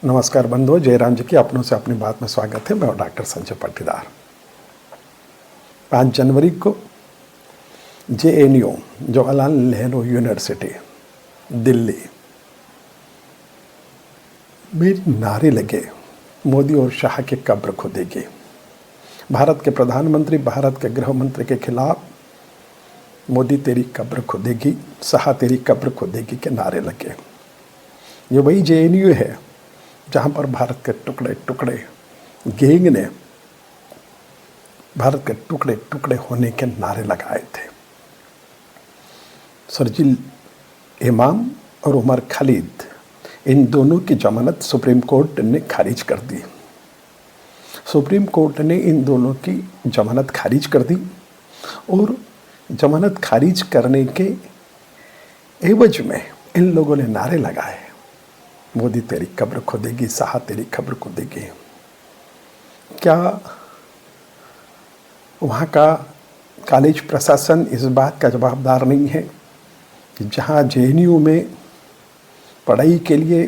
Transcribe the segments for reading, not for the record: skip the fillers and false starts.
नमस्कार बंधुओं, जयराम जी की अपनों से अपनी बात में स्वागत है। मैं डॉक्टर संजय पाटीदार। 5 जनवरी को JNU जवाहरलाल नेहरू यूनिवर्सिटी दिल्ली में नारे लगे, मोदी और शाह की कब्र खुदेगी। भारत के प्रधानमंत्री, भारत के गृह मंत्री के खिलाफ मोदी तेरी कब्र खुदेगी, शाह तेरी कब्र खुदेगी के नारे लगे। ये वही JNU है जहाँ पर भारत के टुकड़े टुकड़े गैंग ने भारत के टुकड़े टुकड़े होने के नारे लगाए थे। शर्जील इमाम और उमर खालिद, इन दोनों की जमानत सुप्रीम कोर्ट ने खारिज कर दी। सुप्रीम कोर्ट ने इन दोनों की जमानत खारिज कर दी और जमानत खारिज करने के एवज में इन लोगों ने नारे लगाए, मोदी तेरी कब्र खोदेगी, शाह तेरी कब्र खोदेगी। क्या वहाँ का कॉलेज प्रशासन इस बात का जवाबदार नहीं है कि जहाँ JNU में पढ़ाई के लिए,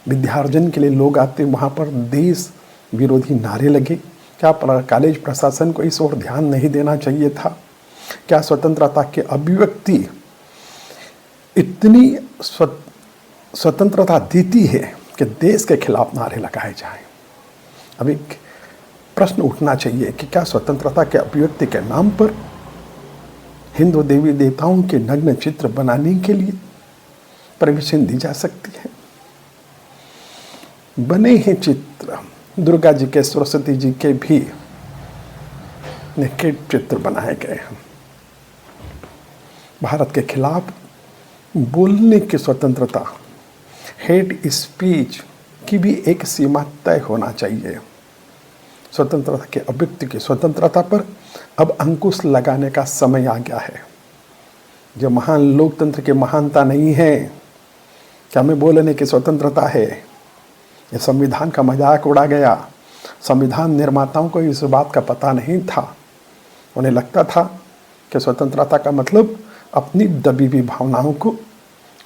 विद्यार्जन के लिए लोग आते, वहाँ पर देश विरोधी नारे लगे? क्या कॉलेज प्रशासन को इस ओर ध्यान नहीं देना चाहिए था? क्या स्वतंत्रता की अभिव्यक्ति इतनी स्वतंत्रता देती है कि देश के खिलाफ नारे लगाए जाएं? अब एक प्रश्न उठना चाहिए कि क्या स्वतंत्रता के अभिव्यक्ति के नाम पर हिंदू देवी देवताओं के नग्न चित्र बनाने के लिए परमिशन दी जा सकती है? बने हैं चित्र, दुर्गा जी के, सरस्वती जी के भी नेकेड चित्र बनाए गए हैं। भारत के खिलाफ बोलने की स्वतंत्रता, हेट स्पीच की भी एक सीमा तय होना चाहिए। स्वतंत्रता के अभिव्यक्ति की स्वतंत्रता पर अब अंकुश लगाने का समय आ गया है। जो महान लोकतंत्र की महानता नहीं है, क्या हमें बोलने की स्वतंत्रता है? यह संविधान का मजाक उड़ा गया। संविधान निर्माताओं को इस बात का पता नहीं था। उन्हें लगता था कि स्वतंत्रता का मतलब अपनी दबी हुई भावनाओं को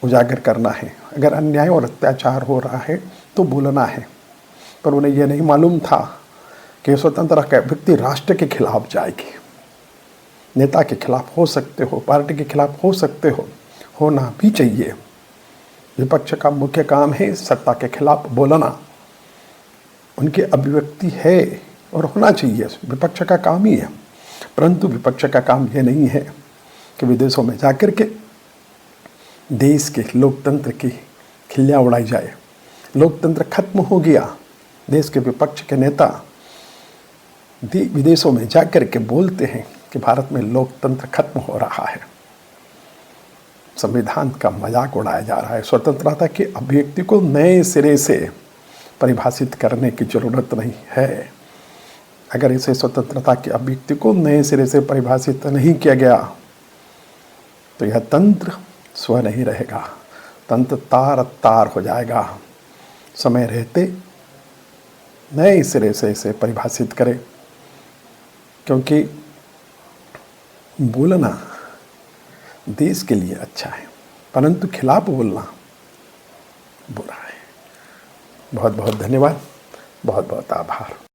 उजागर करना है। अगर अन्याय और अत्याचार हो रहा है तो बोलना है, पर उन्हें यह नहीं मालूम था कि स्वतंत्रता का व्यक्ति राष्ट्र के खिलाफ जाएगी। नेता के खिलाफ हो सकते हो, पार्टी के खिलाफ हो सकते हो, होना भी चाहिए। विपक्ष का मुख्य काम है सत्ता के खिलाफ बोलना, उनकी अभिव्यक्ति है और होना चाहिए, विपक्ष का काम ही है। परंतु विपक्ष का काम यह नहीं है कि विदेशों में जाकर के देश के लोकतंत्र की खिल्लियाँ उड़ाई जाए। लोकतंत्र खत्म हो गया। देश के विपक्ष के नेता विदेशों में जाकर के बोलते हैं कि भारत में लोकतंत्र खत्म हो रहा है। संविधान का मजाक उड़ाया जा रहा है। स्वतंत्रता की अभिव्यक्ति को नए सिरे से परिभाषित करने की जरूरत नहीं है। अगर इसे स्वतंत्रता की अभिव्यक्ति को नए सिरे से परिभाषित नहीं किया गया तो यह तंत्र स्व नहीं रहेगा, तंत्र तार तार हो जाएगा। समय रहते नए सिरे से इसे परिभाषित करें, क्योंकि बोलना देश के लिए अच्छा है, परंतु खिलाफ बोलना बुरा है। बहुत बहुत धन्यवाद, बहुत बहुत आभार।